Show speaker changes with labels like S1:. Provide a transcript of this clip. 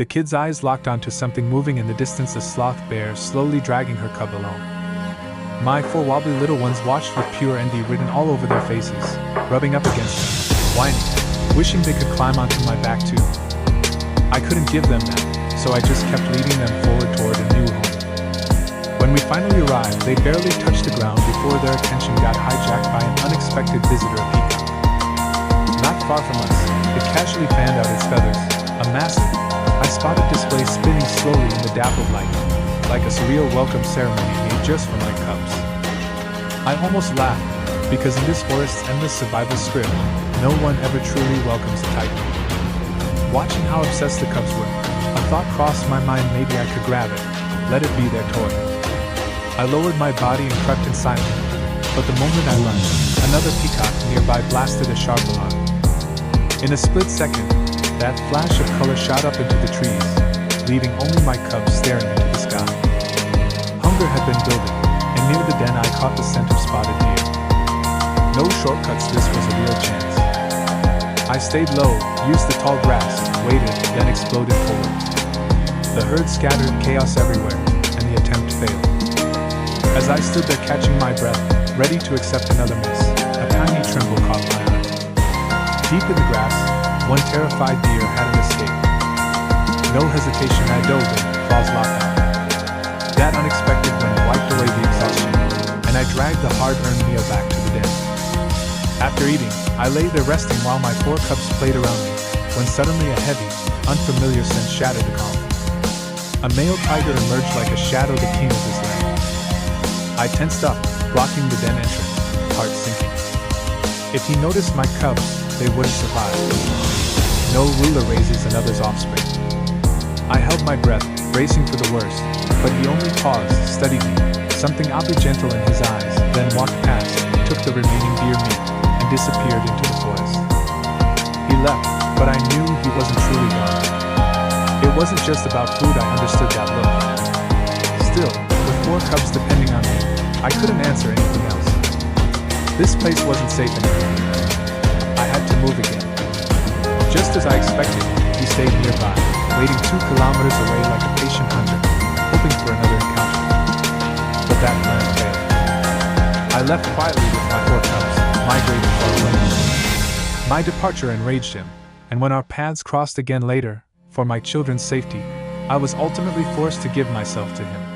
S1: The kid's eyes locked onto something moving in the distance, a sloth bear slowly dragging her cub along. My 4 wobbly little ones watched with pure envy written all over their faces, rubbing up against them, whining, wishing they could climb onto my back too. I couldn't give them that, so I just kept leading them forward toward a new home. When we finally arrived, they barely touched the ground before their attention got hijacked by an unexpected visitor, a peacock. Not far from us, it casually fanned out its feathers, a massive, I-spotted display spinning slowly in the dappled light, like a surreal welcome ceremony made just for my cubs. I almost laughed, because in this forest's endless survival script, no one ever truly welcomes a titan. Watching how obsessed the cubs were, a thought crossed my mind: maybe I could grab it, let it be their toy. I lowered my body and crept in silently, but the moment I lunged, another peacock nearby blasted a sharp alarm. In a split second, that flash of color shot up into the trees, leaving only my cubs staring into the sky. Hunger had been building, and near the den I caught the scent of spotted deer. No shortcuts, this was a real chance. I stayed low, used the tall grass, waited, then exploded forward. The herd scattered, chaos everywhere, and the attempt failed. As I stood there catching my breath, ready to accept another miss, a tiny tremble caught my eye. Deep in the grass, one terrified deer hadn't escaped. No hesitation, I dove in, claws locked out. That unexpected wind wiped away the exhaustion, and I dragged the hard-earned meal back to the den. After eating, I lay there resting while my 4 cubs played around me, when suddenly a heavy, unfamiliar scent shattered the calm. A male tiger emerged like a shadow, the king of his land. I tensed up, blocking the den entrance, heart sinking. If he noticed my cubs, they wouldn't survive. No ruler raises another's offspring. I held my breath, bracing for the worst, but he only paused, studied me, something oddly gentle in his eyes, then walked past, took the remaining deer meat, and disappeared into the forest. He left, but I knew he wasn't truly gone. It wasn't just about food, I understood that look. Still, with 4 cubs depending on me, I couldn't answer anything else. This place wasn't safe anymore. I had to move again. Just as I expected, he stayed nearby, waiting 2 kilometers away like a patient hunter, hoping for another encounter. But that plan failed. I left quietly with my 4 cubs, migrating far away. My departure enraged him, and when our paths crossed again later, for my children's safety, I was ultimately forced to give myself to him.